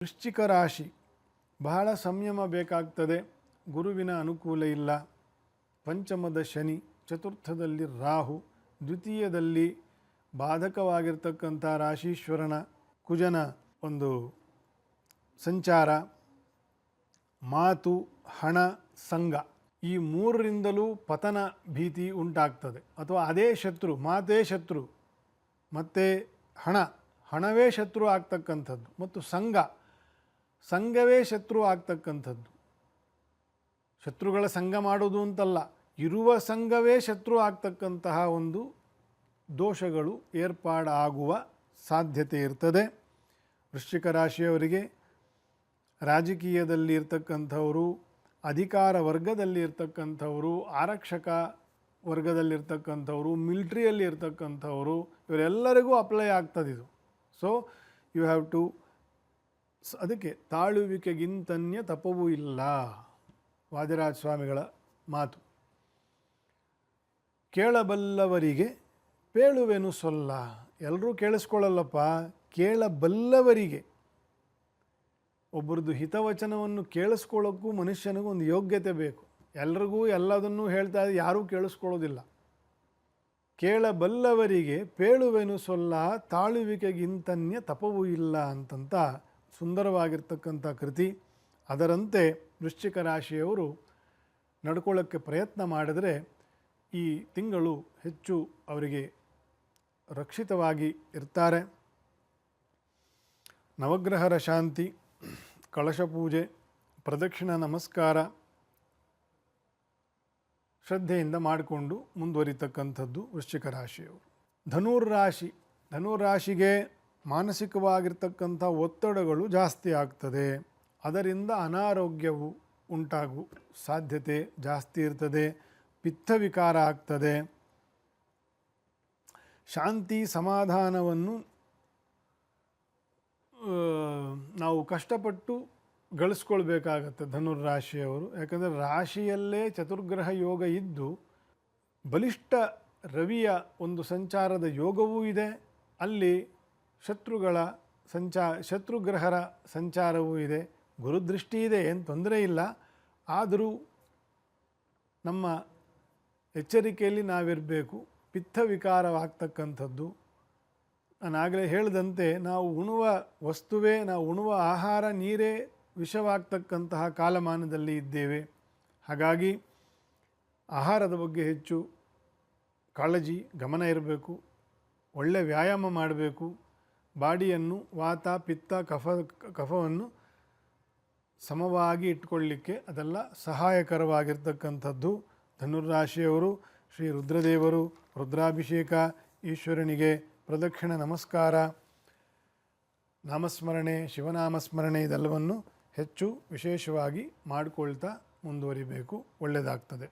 ವೃಶ್ಚಿಕ ರಾಶಿ ಬಹಳ ಸಂಯಮ ಬೇಕಾಗ್ತದೆ. ಗುರುವಿನ ಅನುಕೂಲ ಇಲ್ಲ. ಪಂಚಮದ ಶನಿ, ಚತುರ್ಥದಲ್ಲಿ ರಾಹು, ದ್ವಿತೀಯದಲ್ಲಿ ಬಾಧಕವಾಗಿರ್ತಕ್ಕಂಥ ರಾಶೀಶ್ವರನ ಕುಜನ ಒಂದು ಸಂಚಾರ, ಮಾತು, ಹಣ, ಸಂಘ ಈ ಮೂರರಿಂದಲೂ ಪತನ ಭೀತಿ ಉಂಟಾಗ್ತದೆ. ಅಥವಾ ಅದೇ ಶತ್ರು, ಮಾತೇ ಶತ್ರು, ಮತ್ತು ಹಣವೇ ಶತ್ರು ಆಗ್ತಕ್ಕಂಥದ್ದು, ಮತ್ತು ಸಂಘವೇ ಶತ್ರು ಆಗ್ತಕ್ಕಂಥದ್ದು. ಶತ್ರುಗಳ ಸಂಘ ಮಾಡೋದು ಅಂತಲ್ಲ, ಇರುವ ಸಂಘವೇ ಶತ್ರು ಆಗ್ತಕ್ಕಂತಹ ಒಂದು ದೋಷಗಳು ಏರ್ಪಾಡಾಗುವ ಸಾಧ್ಯತೆ ಇರ್ತದೆ. ವೃಶ್ಚಿಕ ರಾಶಿಯವರಿಗೆ ರಾಜಕೀಯದಲ್ಲಿ ಇರ್ತಕ್ಕಂಥವರು, ಅಧಿಕಾರ ವರ್ಗದಲ್ಲಿ ಇರ್ತಕ್ಕಂಥವರು, ಆರಕ್ಷಕ ವರ್ಗದಲ್ಲಿರ್ತಕ್ಕಂಥವರು, ಮಿಲ್ಟ್ರಿಯಲ್ಲಿ ಇರ್ತಕ್ಕಂಥವರು, ಇವರೆಲ್ಲರಿಗೂ ಅಪ್ಲೈ ಆಗ್ತದೆ ಇದು. ಸೊ ಯು ಹ್ಯಾವ್ ಟು, ಅದಕ್ಕೆ ತಾಳುವಿಕೆಗಿಂತನ್ಯ ತಪವೂ ಇಲ್ಲ, ವಾದಿರಾಜ ಸ್ವಾಮಿಗಳ ಮಾತು. ಕೇಳಬಲ್ಲವರಿಗೆ ಪೇಳುವೆನು ಸೊಲ್ಲ. ಎಲ್ಲರೂ ಕೇಳಿಸ್ಕೊಳ್ಳಲ್ಲಪ್ಪ, ಕೇಳಬಲ್ಲವರಿಗೆ. ಒಬ್ಬರದ್ದು ಹಿತವಚನವನ್ನು ಕೇಳಿಸ್ಕೊಳ್ಳೋಕ್ಕೂ ಮನುಷ್ಯನಿಗೂ ಒಂದು ಯೋಗ್ಯತೆ ಬೇಕು. ಎಲ್ರಿಗೂ ಎಲ್ಲದನ್ನೂ ಹೇಳ್ತಾ ಇದ್ದರೆ ಯಾರೂ ಕೇಳಿಸ್ಕೊಳ್ಳೋದಿಲ್ಲ. ಕೇಳಬಲ್ಲವರಿಗೆ ಪೇಳುವೆನು ಸೊಲ್ಲ, ತಾಳುವಿಕೆಗಿಂತನ್ಯ ತಪವೂ ಇಲ್ಲ ಅಂತಂತ ಸುಂದರವಾಗಿರ್ತಕ್ಕಂಥ ಕೃತಿ. ಅದರಂತೆ ವೃಶ್ಚಿಕ ರಾಶಿಯವರು ನಡ್ಕೊಳ್ಳೋಕ್ಕೆ ಪ್ರಯತ್ನ ಮಾಡಿದರೆ ಈ ತಿಂಗಳು ಹೆಚ್ಚು ಅವರಿಗೆ ರಕ್ಷಿತವಾಗಿ ಇರ್ತಾರೆ. ನವಗ್ರಹರ ಶಾಂತಿ, ಕಳಶ ಪೂಜೆ, ಪ್ರದಕ್ಷಿಣ ನಮಸ್ಕಾರ ಶ್ರದ್ಧೆಯಿಂದ ಮಾಡಿಕೊಂಡು ಮುಂದುವರಿತಕ್ಕಂಥದ್ದು ವೃಶ್ಚಿಕ ರಾಶಿಯವರು. ಧನುರಾಶಿಗೆ ಮಾನಸಿಕವಾಗಿರ್ತಕ್ಕಂಥ ಒತ್ತಡಗಳು ಜಾಸ್ತಿ ಆಗ್ತದೆ. ಅದರಿಂದ ಅನಾರೋಗ್ಯವು ಉಂಟಾಗುವ ಸಾಧ್ಯತೆ ಜಾಸ್ತಿ ಇರ್ತದೆ. ಪಿತ್ತವಿಕಾರ ಆಗ್ತದೆ. ಶಾಂತಿ ಸಮಾಧಾನವನ್ನು ನಾವು ಕಷ್ಟಪಟ್ಟು ಗಳಿಸ್ಕೊಳ್ಬೇಕಾಗತ್ತೆ ಧನುರಾಶಿಯವರು. ಯಾಕಂದರೆ ರಾಶಿಯಲ್ಲೇ ಚತುರ್ಗ್ರಹ ಯೋಗ ಇದ್ದು ಬಲಿಷ್ಠ ರವಿಯ ಒಂದು ಸಂಚಾರದ ಯೋಗವೂ ಇದೆ. ಅಲ್ಲಿ ಶತ್ರುಗ್ರಹರ ಸಂಚಾರವೂ ಇದೆ. ಗುರುದೃಷ್ಟಿ ಇದೆ, ಏನು ತೊಂದರೆ ಇಲ್ಲ. ಆದರೂ ನಮ್ಮ ಎಚ್ಚರಿಕೆಯಲ್ಲಿ ನಾವಿರಬೇಕು. ಪಿತ್ತವಿಕಾರವಾಗ್ತಕ್ಕಂಥದ್ದು, ನಾನಾಗಲೇ ಹೇಳಿದಂತೆ ನಾವು ಉಣ್ಣುವ ವಸ್ತುವೇ, ನಾವು ಉಣ್ಣುವ ಆಹಾರ ನೀರೇ ವಿಷವಾಗ್ತಕ್ಕಂತಹ ಕಾಲಮಾನದಲ್ಲಿ ಇದ್ದೇವೆ. ಹಾಗಾಗಿ ಆಹಾರದ ಬಗ್ಗೆ ಹೆಚ್ಚು ಕಾಳಜಿ, ಗಮನ ಇರಬೇಕು. ಒಳ್ಳೆಯ ವ್ಯಾಯಾಮ ಮಾಡಬೇಕು. ಬಾಡಿಯನ್ನು, ವಾತ, ಪಿತ್ತ, ಕಫವನ್ನು ಸಮವಾಗಿ ಇಟ್ಕೊಳ್ಳಿಕ್ಕೆ ಅದೆಲ್ಲ ಸಹಾಯಕರವಾಗಿರ್ತಕ್ಕಂಥದ್ದು. ಧನುರಾಶಿಯವರು ಶ್ರೀ ರುದ್ರದೇವರು, ರುದ್ರಾಭಿಷೇಕ, ಈಶ್ವರನಿಗೆ ಪ್ರದಕ್ಷಿಣ ನಮಸ್ಕಾರ, ನಾಮಸ್ಮರಣೆ, ಶಿವನಾಮಸ್ಮರಣೆ ಇದೆಲ್ಲವನ್ನು ಹೆಚ್ಚು ವಿಶೇಷವಾಗಿ ಮಾಡಿಕೊಳ್ತಾ ಮುಂದುವರಿಬೇಕು. ಒಳ್ಳೆಯದಾಗ್ತದೆ.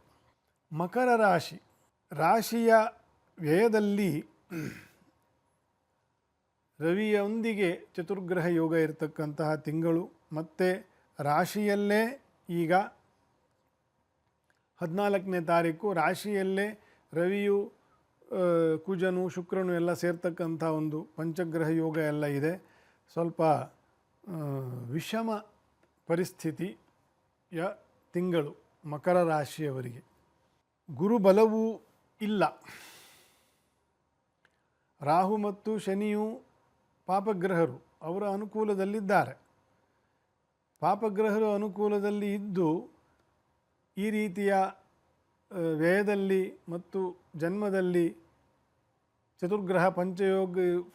ಮಕರ ರಾಶಿಯ ವ್ಯಯದಲ್ಲಿ ರವಿಯೊಂದಿಗೆ ಚತುರ್ಗ್ರಹ ಯೋಗ ಇರತಕ್ಕಂತಹ ತಿಂಗಳು. ಮತ್ತು ರಾಶಿಯಲ್ಲೇ ಈಗ 14ನೇ ತಾರೀಕು ರಾಶಿಯಲ್ಲೇ ರವಿಯು, ಕುಜನು, ಶುಕ್ರನು ಎಲ್ಲ ಸೇರ್ತಕ್ಕಂಥ ಒಂದು ಪಂಚಗ್ರಹ ಯೋಗ ಎಲ್ಲ ಇದೆ. ಸ್ವಲ್ಪ ವಿಷಮ ಪರಿಸ್ಥಿತಿಯ ತಿಂಗಳು ಮಕರ ರಾಶಿಯವರಿಗೆ. ಗುರುಬಲವೂ ಇಲ್ಲ. ರಾಹು ಮತ್ತು ಶನಿಯು ಪಾಪಗ್ರಹರು, ಅವರ ಅನುಕೂಲದಲ್ಲಿದ್ದಾರೆ. ಪಾಪಗ್ರಹರು ಅನುಕೂಲದಲ್ಲಿ ಇದ್ದು ಈ ರೀತಿಯ ವ್ಯಯದಲ್ಲಿ ಮತ್ತು ಜನ್ಮದಲ್ಲಿ ಚತುರ್ಗ್ರಹ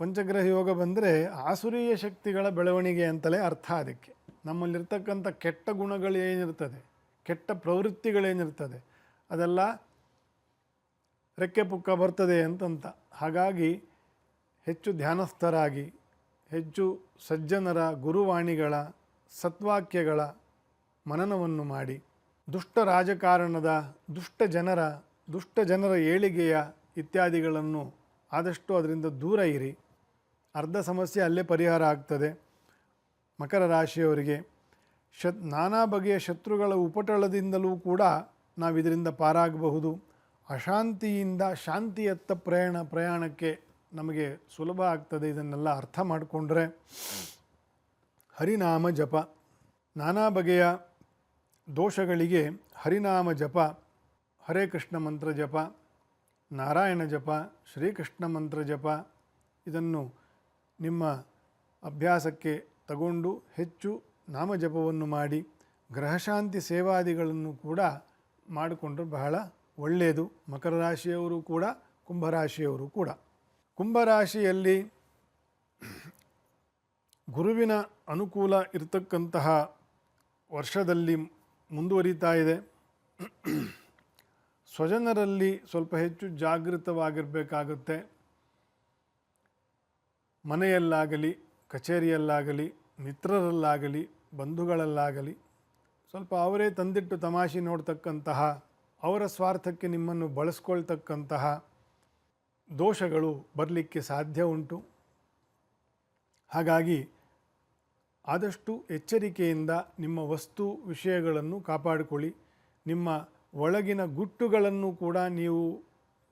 ಪಂಚಗ್ರಹ ಯೋಗ ಬಂದರೆ ಆಸುರೀಯ ಶಕ್ತಿಗಳ ಬೆಳವಣಿಗೆ ಅಂತಲೇ ಅರ್ಥ. ಅದಕ್ಕೆ ನಮ್ಮಲ್ಲಿರ್ತಕ್ಕಂಥ ಕೆಟ್ಟ ಗುಣಗಳು ಏನಿರ್ತದೆ, ಕೆಟ್ಟ ಪ್ರವೃತ್ತಿಗಳೇನಿರ್ತದೆ, ಅದೆಲ್ಲ ರೆಕ್ಕೆ ಪುಕ್ಕ ಬರ್ತದೆ ಅಂತಂತ. ಹಾಗಾಗಿ ಹೆಚ್ಚು ಧ್ಯಾನಸ್ಥರಾಗಿ, ಹೆಚ್ಚು ಸಜ್ಜನರ ಗುರುವಾಣಿಗಳ ಸತ್ವಾಕ್ಯಗಳ ಮನನವನ್ನು ಮಾಡಿ, ದುಷ್ಟ ರಾಜಕಾರಣದ, ದುಷ್ಟ ಜನರ ಏಳಿಗೆಯ ಇತ್ಯಾದಿಗಳನ್ನು ಆದಷ್ಟು ಅದರಿಂದ ದೂರ ಇರಿ. ಅರ್ಧ ಸಮಸ್ಯೆ ಅಲ್ಲೇ ಪರಿಹಾರ ಆಗ್ತದೆ. ಮಕರ ರಾಶಿಯವರಿಗೆ ನಾನಾ ಬಗೆಯ ಶತ್ರುಗಳ ಉಪಟಳದಿಂದಲೂ ಕೂಡ ನಾವು ಇದರಿಂದ ಪಾರಾಗಬಹುದು. ಅಶಾಂತಿಯಿಂದ ಶಾಂತಿಯತ್ತ ಪ್ರಯಾಣಕ್ಕೆ ನಮಗೆ ಸುಲಭ ಆಗ್ತದೆ. ಇದನ್ನೆಲ್ಲ ಅರ್ಥ ಮಾಡಿಕೊಂಡ್ರೆ ಹರಿನಾಮ ಜಪ. ನಾನಾ ಬಗೆಯ ದೋಷಗಳಿಗೆ ಹರಿನಾಮ ಜಪ, ಹರೇ ಕೃಷ್ಣ ಮಂತ್ರ ಜಪ, ನಾರಾಯಣ ಜಪ, ಶ್ರೀಕೃಷ್ಣ ಮಂತ್ರ ಜಪ ಇದನ್ನು ನಿಮ್ಮ ಅಭ್ಯಾಸಕ್ಕೆ ತಗೊಂಡು ಹೆಚ್ಚು ನಾಮಜಪವನ್ನು ಮಾಡಿ ಗ್ರಹಶಾಂತಿ ಸೇವಾದಿಗಳನ್ನು ಕೂಡ ಮಾಡಿಕೊಂಡ್ರೆ ಬಹಳ ಒಳ್ಳೆಯದು. ಮಕರ ರಾಶಿಯವರು ಕೂಡ ಕುಂಭರಾಶಿಯವರು ಕೂಡ. ಕುಂಭರಾಶಿಯಲ್ಲಿ ಗುರುವಿನ ಅನುಕೂಲ ಇರತಕ್ಕಂತಹ ವರ್ಷದಲ್ಲಿ ಮುಂದುವರಿತಾ ಇದೆ. ಸ್ವಜನರಲ್ಲಿ ಸ್ವಲ್ಪ ಹೆಚ್ಚು ಜಾಗೃತವಾಗಿರಬೇಕಾಗುತ್ತೆ. ಮನೆಯಲ್ಲಾಗಲಿ, ಕಚೇರಿಯಲ್ಲಾಗಲಿ, ಮಿತ್ರರಲ್ಲಾಗಲಿ, ಬಂಧುಗಳಲ್ಲಾಗಲಿ ಸ್ವಲ್ಪ ಅವರೇ ತಂದಿಟ್ಟು ತಮಾಷೆ ನೋಡ್ತಕ್ಕಂತಹ, ಅವರ ಸ್ವಾರ್ಥಕ್ಕೆ ನಿಮ್ಮನ್ನು ಬಳಸ್ಕೊಳ್ತಕ್ಕಂತಹ ದೋಷಗಳು ಬರಲಿಕ್ಕೆ ಸಾಧ್ಯ ಉಂಟು. ಹಾಗಾಗಿ ಆದಷ್ಟು ಎಚ್ಚರಿಕೆಯಿಂದ ನಿಮ್ಮ ವಸ್ತು ವಿಷಯಗಳನ್ನು ಕಾಪಾಡಿಕೊಳ್ಳಿ. ನಿಮ್ಮ ಒಳಗಿನ ಗುಟ್ಟುಗಳನ್ನು ಕೂಡ ನೀವು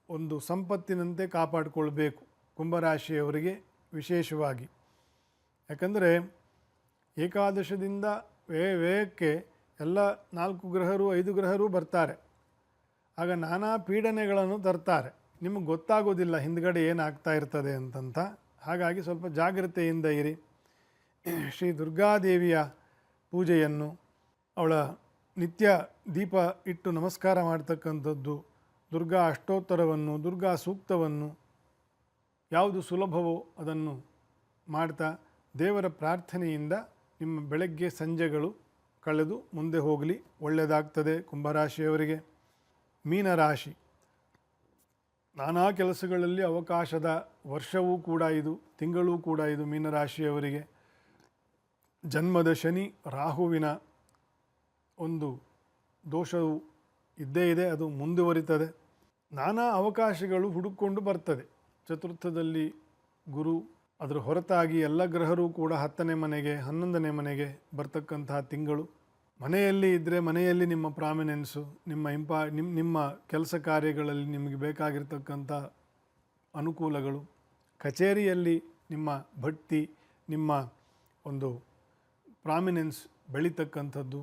ಒಂದು ಸಂಪತ್ತಿನಂತೆ ಕಾಪಾಡಿಕೊಳ್ಬೇಕು, ಕುಂಭರಾಶಿಯವರಿಗೆ ವಿಶೇಷವಾಗಿ. ಯಾಕಂದರೆ ಏಕಾದಶದಿಂದ ವ್ಯಯಕ್ಕೆ ಎಲ್ಲ 4 ಗ್ರಹರು 5 ಗ್ರಹರು ಬರ್ತಾರೆ. ಆಗ ನಾನಾ ಪೀಡನೆಗಳನ್ನು ತರ್ತಾರೆ. ನಿಮಗೆ ಗೊತ್ತಾಗೋದಿಲ್ಲ ಹಿಂದ್ಗಡೆ ಏನಾಗ್ತಾ ಇರ್ತದೆ ಅಂತಂತ. ಹಾಗಾಗಿ ಸ್ವಲ್ಪ ಜಾಗ್ರತೆಯಿಂದ ಇರಿ. ಶ್ರೀ ದುರ್ಗಾದೇವಿಯ ಪೂಜೆಯನ್ನು, ಅವಳ ನಿತ್ಯ ದೀಪ ಇಟ್ಟು ನಮಸ್ಕಾರ ಮಾಡ್ತಕ್ಕಂಥದ್ದು, ದುರ್ಗಾ ಅಷ್ಟೋತ್ತರವನ್ನು, ದುರ್ಗಾ ಸೂಕ್ತವನ್ನು ಯಾವುದು ಸುಲಭವೋ ಅದನ್ನು ಮಾಡ್ತಾ ದೇವರ ಪ್ರಾರ್ಥನೆಯಿಂದ ನಿಮ್ಮ ಬೆಳಗ್ಗೆ ಸಂಜೆಗಳು ಕಳೆದು ಮುಂದೆ ಹೋಗಲಿ, ಒಳ್ಳೆಯದಾಗ್ತದೆ ಕುಂಭರಾಶಿಯವರಿಗೆ. ಮೀನರಾಶಿ, ನಾನಾ ಕೆಲಸಗಳಲ್ಲಿ ಅವಕಾಶದ ವರ್ಷವೂ ಕೂಡ ಇದು, ತಿಂಗಳೂ ಕೂಡ ಇದು ಮೀನರಾಶಿಯವರಿಗೆ. ಜನ್ಮದ ಶನಿ ರಾಹುವಿನ ಒಂದು ದೋಷವು ಇದ್ದೇ ಇದೆ, ಅದು ಮುಂದುವರಿತದೆ. ನಾನಾ ಅವಕಾಶಗಳು ಹುಡುಕೊಂಡು ಬರ್ತದೆ. ಚತುರ್ಥದಲ್ಲಿ ಗುರು, ಅದರ ಹೊರತಾಗಿ ಎಲ್ಲ ಗ್ರಹರೂ ಕೂಡ 10ನೇ ಮನೆಗೆ 11ನೇ ಮನೆಗೆ ಬರ್ತಕ್ಕಂತಹ ತಿಂಗಳು. ಮನೆಯಲ್ಲಿ ಇದ್ದರೆ ಮನೆಯಲ್ಲಿ ನಿಮ್ಮ ಪ್ರಾಮಿನೆನ್ಸು, ನಿಮ್ಮ ಕೆಲಸ ಕಾರ್ಯಗಳಲ್ಲಿ ನಿಮಗೆ ಬೇಕಾಗಿರ್ತಕ್ಕಂಥ ಅನುಕೂಲಗಳು, ಕಚೇರಿಯಲ್ಲಿ ನಿಮ್ಮ ಬಡ್ತಿ, ನಿಮ್ಮ ಒಂದು ಪ್ರಾಮಿನೆನ್ಸ್ ಬೆಳೀತಕ್ಕಂಥದ್ದು,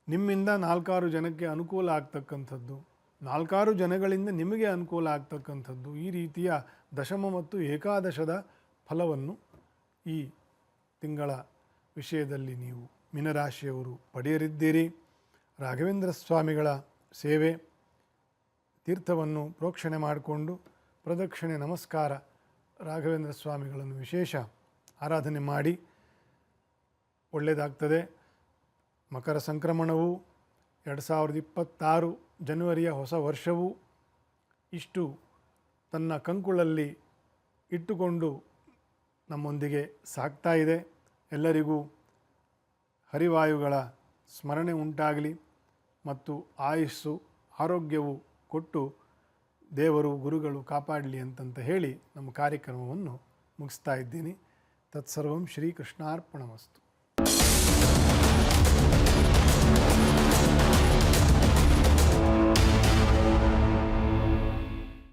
ನಿಮ್ಮಿಂದ 4-6 ಜನಕ್ಕೆ ಅನುಕೂಲ ಆಗ್ತಕ್ಕಂಥದ್ದು, 4-6 ಜನಗಳಿಂದ ನಿಮಗೆ ಅನುಕೂಲ ಆಗ್ತಕ್ಕಂಥದ್ದು, ಈ ರೀತಿಯ ದಶಮ ಮತ್ತು ಏಕಾದಶದ ಫಲವನ್ನು ಈ ತಿಂಗಳ ವಿಷಯದಲ್ಲಿ ನೀವು ಮೀನರಾಶಿಯವರು ಪಡೆಯಲಿದ್ದೀರಿ. ರಾಘವೇಂದ್ರ ಸ್ವಾಮಿಗಳ ಸೇವೆ, ತೀರ್ಥವನ್ನು ಪ್ರೋಕ್ಷಣೆ ಮಾಡಿಕೊಂಡು ಪ್ರದಕ್ಷಿಣೆ ನಮಸ್ಕಾರ, ರಾಘವೇಂದ್ರ ಸ್ವಾಮಿಗಳನ್ನು ವಿಶೇಷ ಆರಾಧನೆ ಮಾಡಿ ಒಳ್ಳೆಯದಾಗ್ತದೆ. ಮಕರ ಸಂಕ್ರಮಣವು 2026 ಜನವರಿಯ ಹೊಸ ವರ್ಷವೂ ಇಷ್ಟು ತನ್ನ ಕಂಕುಳಲ್ಲಿ ಇಟ್ಟುಕೊಂಡು ನಮ್ಮೊಂದಿಗೆ ಸಾಗ್ತಾ ಇದೆ. ಎಲ್ಲರಿಗೂ ಹರಿವಾಯುಗಳ ಸ್ಮರಣೆ ಉಂಟಾಗಲಿ ಮತ್ತು ಆಯುಸ್ಸು ಆರೋಗ್ಯವು ಕೊಟ್ಟು ದೇವರು ಗುರುಗಳು ಕಾಪಾಡಲಿ ಅಂತಂತ ಹೇಳಿ ನಮ್ಮ ಕಾರ್ಯಕ್ರಮವನ್ನು ಮುಗಿಸ್ತಾ ಇದ್ದೀನಿ. ತತ್ಸರ್ವಂ ಶ್ರೀಕೃಷ್ಣಾರ್ಪಣಮಸ್ತು.